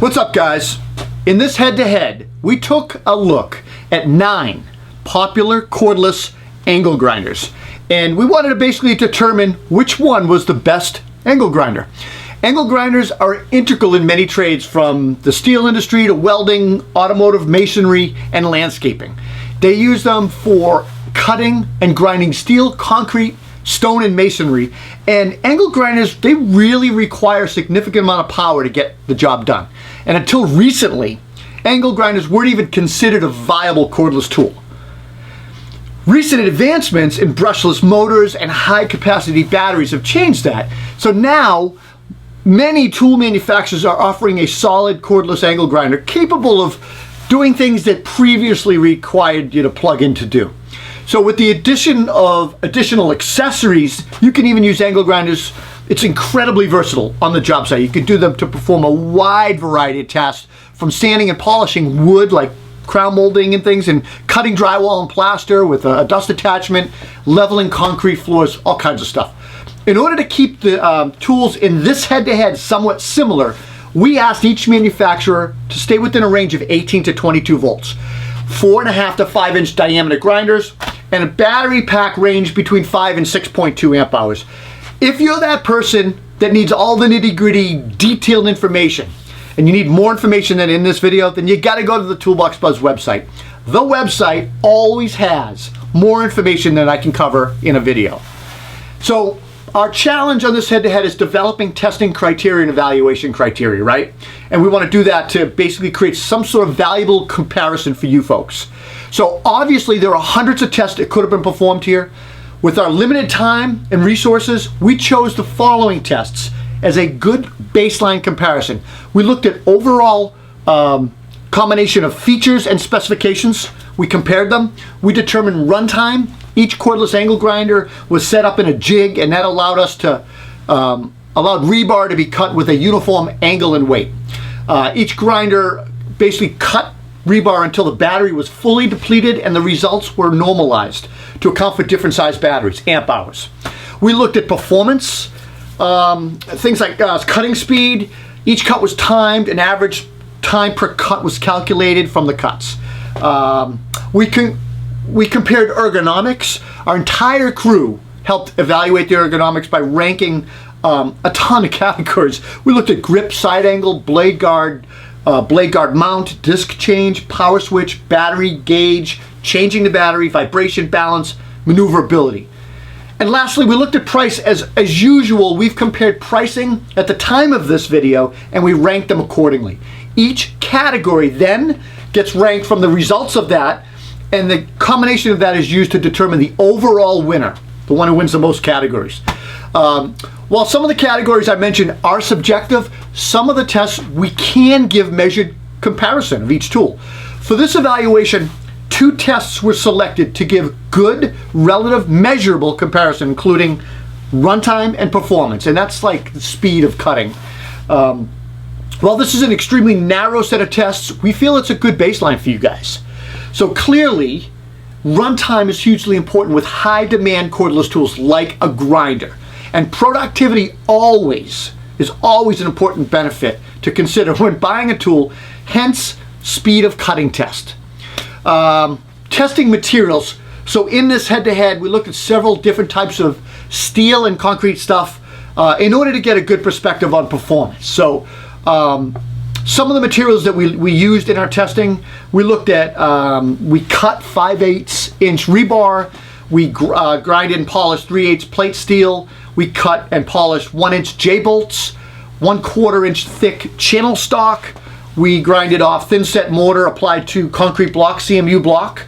What's up, guys? In this head-to-head, we took a look at 9 popular cordless angle grinders, and we wanted to basically determine which one was the best angle grinder. Angle grinders are integral in many trades, from the steel industry to welding, automotive, masonry, and landscaping. They use them for cutting and grinding steel, concrete, stone, and masonry. And angle grinders, they really require a significant amount of power to get the job done. And until recently, angle grinders weren't even considered a viable cordless tool. Recent advancements in brushless motors and high-capacity batteries have changed that. So now, many tool manufacturers are offering a solid cordless angle grinder capable of doing things that previously required you to plug in to do. So with the addition of additional accessories, you can even use angle grinders. It's incredibly versatile on the job site. You can do them to perform a wide variety of tasks, from sanding and polishing wood, like crown molding and things, and cutting drywall and plaster with a dust attachment, leveling concrete floors, all kinds of stuff. In order to keep the tools in this head-to-head somewhat similar, we asked each manufacturer to stay within a range of 18 to 22 volts, 4.5 to 5 inch diameter grinders, and a battery pack range between 5 and 6.2 amp hours. If you're that person that needs all the nitty-gritty detailed information, and you need more information than in this video, then you gotta go to the Toolbox Buzz website. The website always has more information than I can cover in a video. So our challenge on this head-to-head is developing testing criteria and evaluation criteria, right? And we want to do that to basically create some sort of valuable comparison for you folks. So obviously there are hundreds of tests that could have been performed here. With our limited time and resources, we chose the following tests as a good baseline comparison. We looked at overall combination of features and specifications. We compared them. We determined runtime. Each cordless angle grinder was set up in a jig, and that allowed us to allowed rebar to be cut with a uniform angle and weight. Each grinder basically cut rebar until the battery was fully depleted, and the results were normalized to account for different size batteries, amp hours. We looked at performance, things like cutting speed. Each cut was timed, and average time per cut was calculated from the cuts. We compared ergonomics. Our entire crew helped evaluate the ergonomics by ranking a ton of categories. We looked at grip, side angle, blade guard mount, disc change, power switch, battery gauge, changing the battery, vibration balance, maneuverability. And lastly, we looked at price. As usual, we've compared pricing at the time of this video, and we ranked them accordingly. Each category then gets ranked from the results of that, and the combination of that is used to determine the overall winner, the one who wins the most categories. While some of the categories I mentioned are subjective, some of the tests we can give measured comparison of each tool. For this evaluation, 2 tests were selected to give good, relative, measurable comparison, including runtime and performance, and that's like the speed of cutting. While this is an extremely narrow set of tests, we feel it's a good baseline for you guys. So clearly, runtime is hugely important with high demand cordless tools like a grinder. And productivity is always an important benefit to consider when buying a tool, hence speed of cutting test. Testing materials. So in this head-to-head, we looked at several different types of steel and concrete stuff in order to get a good perspective on performance. So some of the materials that we used in our testing, we looked at, we cut 5/8 inch rebar, we grinded and polished 3/8 plate steel, we cut and polished 1 inch J-bolts, 1/4 inch thick channel stock, we grinded off thin set mortar applied to concrete block, CMU block.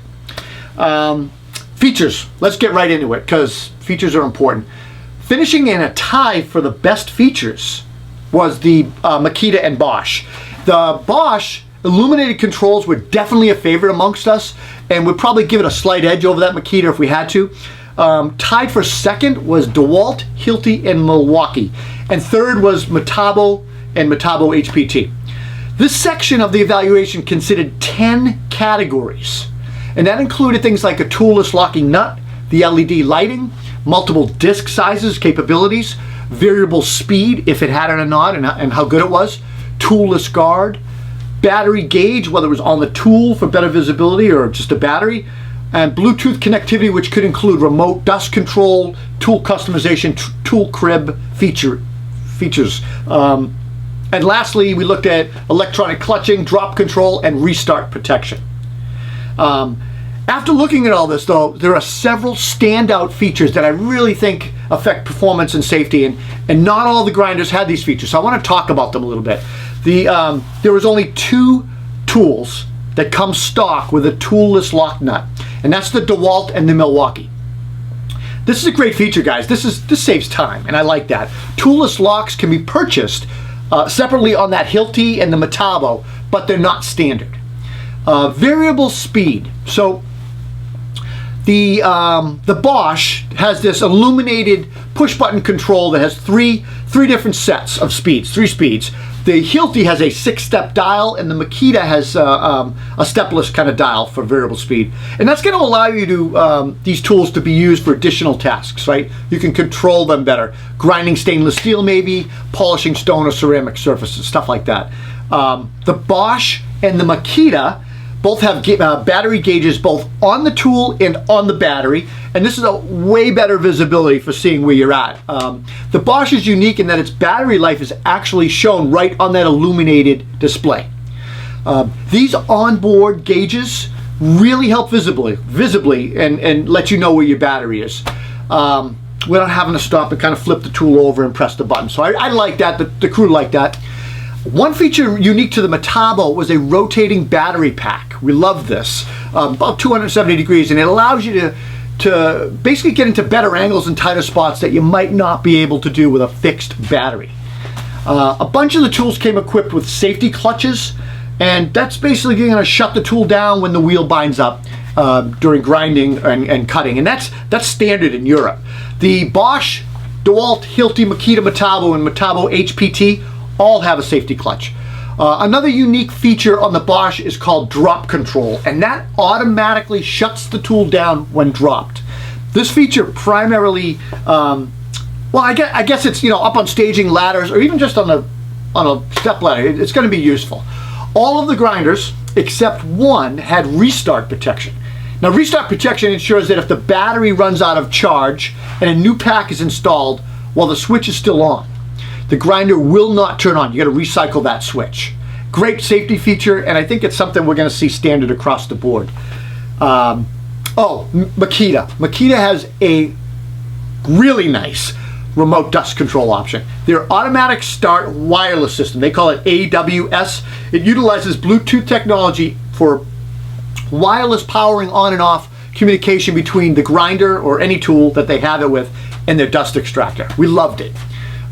Features, let's get right into it because features are important. Finishing in a tie for the best features was the Makita and Bosch. The Bosch illuminated controls were definitely a favorite amongst us, and we'd probably give it a slight edge over that Makita if we had to. Tied for second was DEWALT, Hilti, and Milwaukee. And third was Metabo and Metabo HPT. This section of the evaluation considered 10 categories, and that included things like a toolless locking nut, the LED lighting, multiple disc sizes, capabilities, variable speed, if it had it or not, and how good it was, toolless guard, battery gauge, whether it was on the tool for better visibility or just a battery, and Bluetooth connectivity, which could include remote dust control, tool customization, tool crib features. And lastly, we looked at electronic clutching, drop control, and restart protection. After looking at all this, though, there are several standout features that I really think affect performance and safety, and not all the grinders had these features, so I want to talk about them a little bit. There was only 2 tools that come stock with a toolless lock nut, and that's the DEWALT and the Milwaukee. This is a great feature, guys. This saves time, and I like that. Toolless locks can be purchased separately on that Hilti and the Metabo, but they're not standard. Variable speed. So the Bosch has this illuminated push button control that has three different sets of speeds, 3 speeds. The Hilti has a 6-step dial, and the Makita has a stepless kind of dial for variable speed. And that's going to allow you to these tools to be used for additional tasks, right? You can control them better. Grinding stainless steel maybe, polishing stone or ceramic surfaces, stuff like that. The Bosch and the Makita both have battery gauges both on the tool and on the battery, and this is a way better visibility for seeing where you're at. The Bosch is unique in that its battery life is actually shown right on that illuminated display. These onboard gauges really help visibly and let you know where your battery is without having to stop and kind of flip the tool over and press the button. So I like that, the crew liked that. One feature unique to the Metabo was a rotating battery pack. We love this, about 270 degrees, and it allows you to basically get into better angles and tighter spots that you might not be able to do with a fixed battery. A bunch of the tools came equipped with safety clutches, and that's basically going to shut the tool down when the wheel binds up during grinding and cutting, and that's standard in Europe. The Bosch, DEWALT, Hilti, Makita, Metabo, and Metabo HPT all have a safety clutch. Another unique feature on the Bosch is called drop control, and that automatically shuts the tool down when dropped. This feature primarily, I guess it's up on staging ladders or even just on a step ladder. It's going to be useful. All of the grinders except one had restart protection. Now, restart protection ensures that if the battery runs out of charge and a new pack is installed while the switch is still on, the grinder will not turn on. You got to recycle that switch. Great safety feature, and I think it's something we're going to see standard across the board. Makita. Makita has a really nice remote dust control option. Their automatic start wireless system, they call it AWS. It utilizes Bluetooth technology for wireless powering on and off communication between the grinder or any tool that they have it with and their dust extractor. We loved it.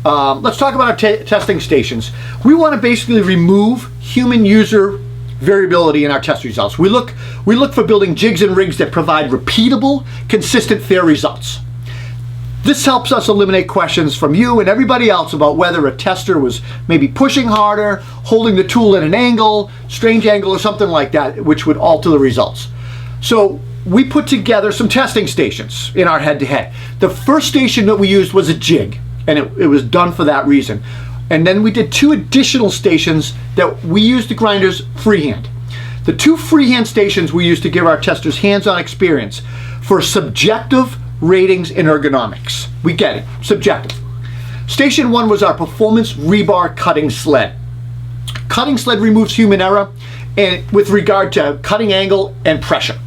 Let's talk about our testing stations. We want to basically remove human user variability in our test results. We look for building jigs and rigs that provide repeatable, consistent, fair results. This helps us eliminate questions from you and everybody else about whether a tester was maybe pushing harder, holding the tool at an angle, strange angle, or something like that, which would alter the results. So we put together some testing stations in our head-to-head. The first station that we used was a jig, and it was done for that reason. And then we did 2 additional stations that we used the grinders freehand. The 2 freehand stations we used to give our testers hands-on experience for subjective ratings and ergonomics. We get it, subjective. Station 1 was our performance rebar cutting sled. Cutting sled removes human error and with regard to cutting angle and pressure.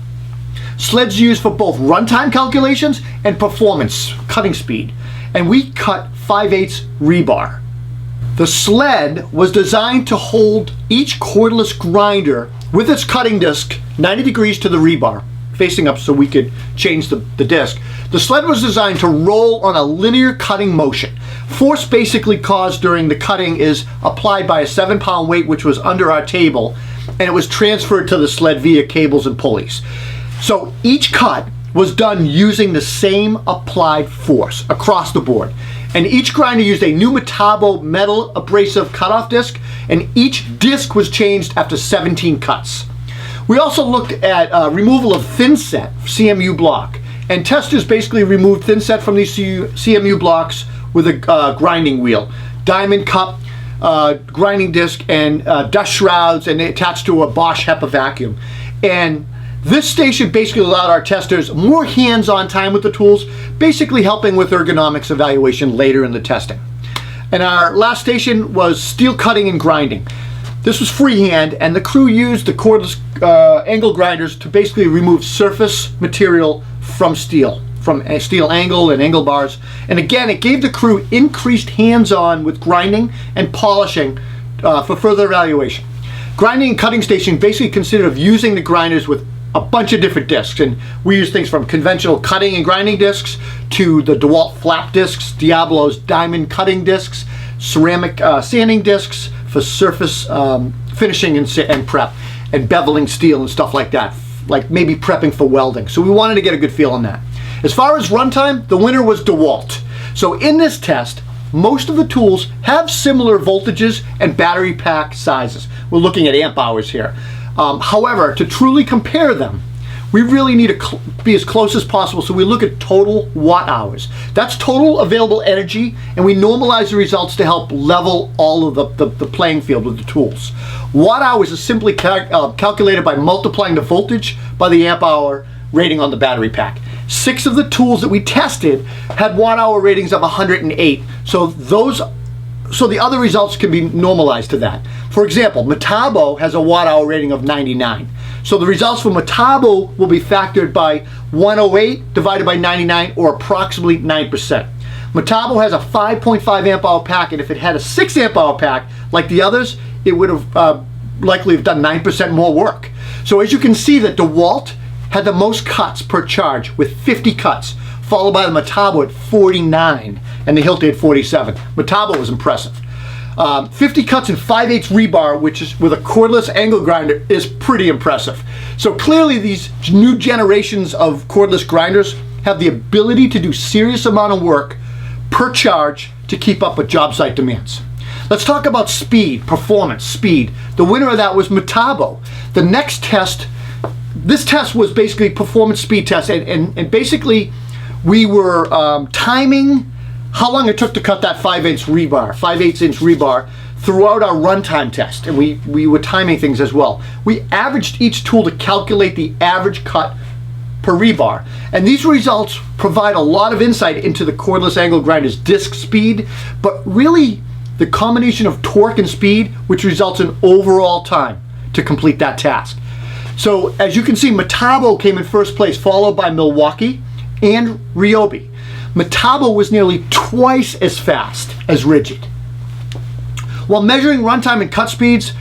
Sled's used for both runtime calculations and performance, cutting speed. And we cut 5/8 rebar. The sled was designed to hold each cordless grinder with its cutting disc 90 degrees to the rebar, facing up so we could change the disc. The sled was designed to roll on a linear cutting motion. Force basically caused during the cutting is applied by a 7-pound weight which was under our table, and it was transferred to the sled via cables and pulleys. So each cut was done using the same applied force across the board. And each grinder used a new Metabo metal abrasive cutoff disc, and each disc was changed after 17 cuts. We also looked at removal of thin set CMU block, and testers basically removed thin set from these CMU blocks with a grinding wheel. Diamond cup grinding disc and dust shrouds, and attached to a Bosch HEPA vacuum. And this station basically allowed our testers more hands-on time with the tools, basically helping with ergonomics evaluation later in the testing. And our last station was steel cutting and grinding. This was freehand, and the crew used the cordless angle grinders to basically remove surface material from steel angle and angle bars. And again, it gave the crew increased hands-on with grinding and polishing for further evaluation. Grinding and cutting station basically consisted of using the grinders with a bunch of different discs, and we use things from conventional cutting and grinding discs to the DEWALT flap discs, Diablo's diamond cutting discs, ceramic sanding discs for surface finishing and prep, and beveling steel and stuff like that, like maybe prepping for welding. So we wanted to get a good feel on that. As far as runtime, the winner was DEWALT. So in this test, most of the tools have similar voltages and battery pack sizes. We're looking at amp hours here. However, to truly compare them, we really need to be as close as possible, so we look at total watt hours. That's total available energy, and we normalize the results to help level all of the playing field with the tools. Watt hours is simply calculated by multiplying the voltage by the amp hour rating on the battery pack. 6 of the tools that we tested had watt hour ratings of 108, so the other results can be normalized to that. For example, Metabo has a watt hour rating of 99. So the results for Metabo will be factored by 108 divided by 99, or approximately 9%. Metabo has a 5.5 amp hour pack, and if it had a 6 amp hour pack like the others, it would have likely have done 9% more work. So as you can see, that DEWALT had the most cuts per charge with 50 cuts, followed by the Metabo at 49 and the Hilti at 47. Metabo was impressive. 50 cuts in 5/8 rebar, which is with a cordless angle grinder, is pretty impressive. So clearly these new generations of cordless grinders have the ability to do serious amount of work per charge to keep up with job site demands. Let's talk about speed, performance, speed. The winner of that was Metabo. The next test, this test was basically performance speed test, and basically we were timing how long it took to cut that 5/8 inch rebar throughout our runtime test, and we were timing things as well. We averaged each tool to calculate the average cut per rebar, and these results provide a lot of insight into the cordless angle grinder's disc speed, but really the combination of torque and speed, which results in overall time to complete that task. So as you can see, Metabo came in first place, followed by Milwaukee and Ryobi. Metabo was nearly twice as fast as Rigid. While measuring runtime and cut speeds,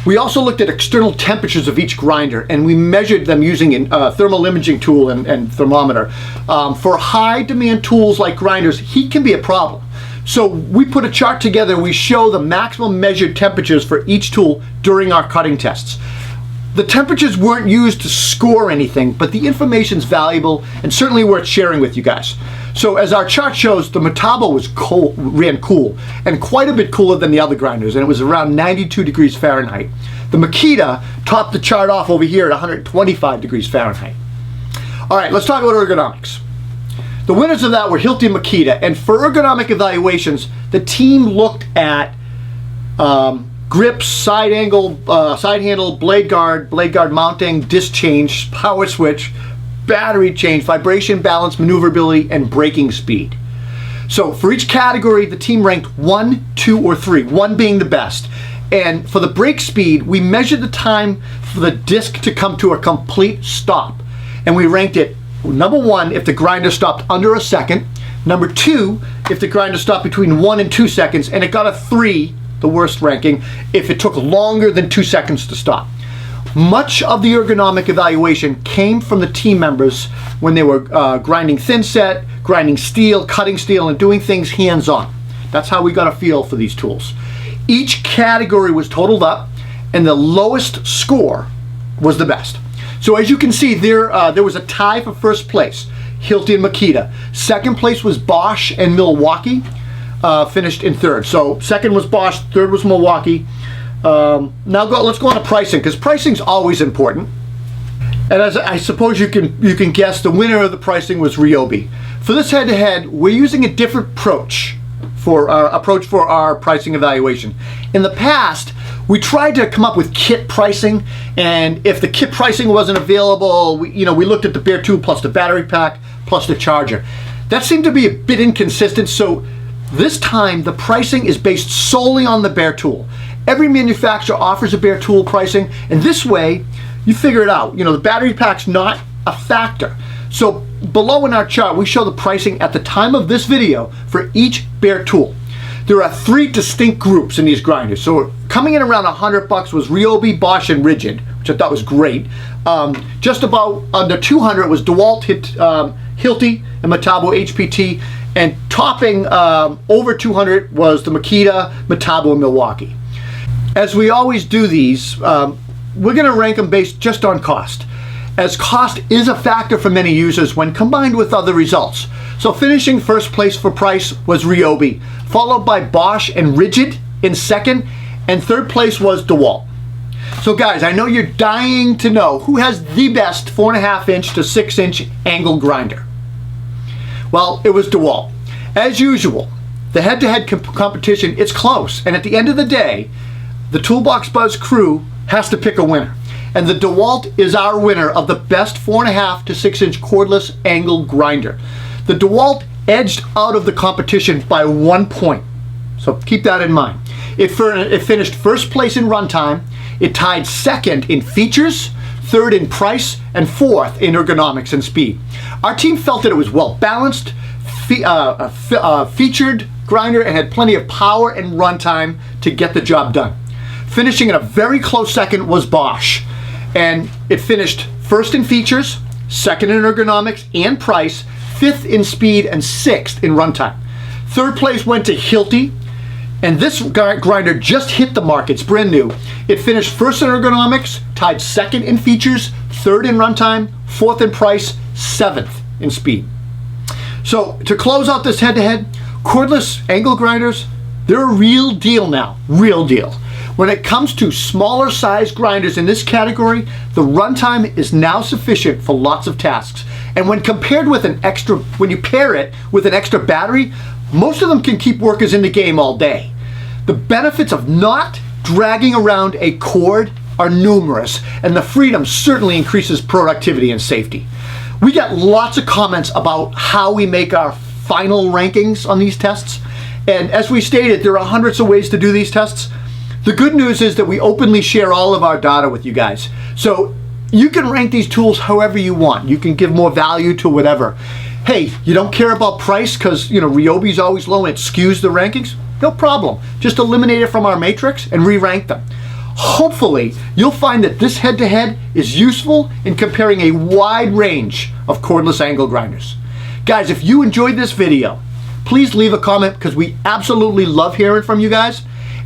we also looked at external temperatures of each grinder, and we measured them using a thermal imaging tool and thermometer. For high demand tools like grinders, heat can be a problem. So we put a chart together. We show the maximum measured temperatures for each tool during our cutting tests. The temperatures weren't used to score anything, but the information's valuable and certainly worth sharing with you guys. So as our chart shows, the Metabo ran cool, and quite a bit cooler than the other grinders, and it was around 92 degrees Fahrenheit. The Makita topped the chart off over here at 125 degrees Fahrenheit. All right, let's talk about ergonomics. The winners of that were Hilti and Makita, and for ergonomic evaluations, the team looked at grips, side handle, blade guard mounting, disc change, power switch, battery change, vibration balance, maneuverability, and braking speed. So for each category, the team ranked 1, 2, or 3, 1 being the best. And for the brake speed, we measured the time for the disc to come to a complete stop. And we ranked it number 1 if the grinder stopped under a second, number 2 if the grinder stopped between 1 and 2 seconds, and it got a 3, the worst ranking, if it took longer than 2 seconds to stop. Much of the ergonomic evaluation came from the team members when they were grinding thin set, grinding steel, cutting steel, and doing things hands-on. That's how we got a feel for these tools. Each category was totaled up, and the lowest score was the best. So as you can see, there was a tie for first place, Hilti and Makita. Second place was Bosch and Milwaukee, finished in third. So second was Bosch, third was Milwaukee. Let's go on to pricing, because pricing's always important. And as I suppose you can guess, the winner of the pricing was Ryobi. For this head-to-head, we're using a different approach for our approach for our pricing evaluation. In the past, we tried to come up with kit pricing, and if the kit pricing wasn't available, we looked at the bare tool plus the battery pack plus the charger. That seemed to be a bit inconsistent, so this time the pricing is based solely on the bare tool. Every manufacturer offers a bare tool pricing, and this way you figure it out. The battery pack's not a factor. So below in our chart, we show the pricing at the time of this video for each bare tool. There are 3 distinct groups in these grinders. So coming in around $100 was Ryobi, Bosch, and Rigid, which I thought was great. Just about under $200 was DEWALT, Hilti, and Metabo HPT, and topping over $200 was the Makita, Metabo, and Milwaukee. As we always do these, we're going to rank them based just on cost, as cost is a factor for many users when combined with other results. So finishing first place for price was Ryobi, followed by Bosch and Rigid in second, and third place was DEWALT. So guys, I know you're dying to know who has the best 4.5 inch to 6 inch angle grinder. Well, it was DEWALT. As usual, the head-to-head competition, it's close, and at the end of the day, the Toolbox Buzz crew has to pick a winner. And the DEWALT is our winner of the best 4.5 to 6 inch cordless angle grinder. The DEWALT edged out of the competition by 1 point. So keep that in mind. It finished first place in runtime. It tied second in features, third in price, and fourth in ergonomics and speed. Our team felt that it was well balanced, featured grinder, and had plenty of power and runtime to get the job done. Finishing in a very close second was Bosch, and it finished first in features, second in ergonomics and price, fifth in speed, and sixth in runtime. Third place went to Hilti, and this grinder just hit the market. It's brand new. It finished first in ergonomics, tied second in features, third in runtime, fourth in price, seventh in speed. So to close out this head-to-head, cordless angle grinders, they're a real deal now, real deal. When it comes to smaller size grinders in this category, the runtime is now sufficient for lots of tasks. And when compared with when you pair it with an extra battery, most of them can keep workers in the game all day. The benefits of not dragging around a cord are numerous, and the freedom certainly increases productivity and safety. We get lots of comments about how we make our final rankings on these tests, and as we stated, there are hundreds of ways to do these tests. The good news is that we openly share all of our data with you guys. So you can rank these tools however you want. You can give more value to whatever. Hey, you don't care about price because Ryobi's always low and it skews the rankings? No problem. Just eliminate it from our matrix and re-rank them. Hopefully, you'll find that this head-to-head is useful in comparing a wide range of cordless angle grinders. Guys, if you enjoyed this video, please leave a comment because we absolutely love hearing from you guys.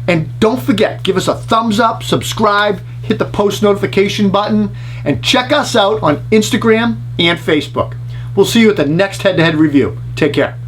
And don't forget, give us a thumbs up, subscribe, hit the post notification button, and check us out on Instagram and Facebook. We'll see you at the next head-to-head review. Take care.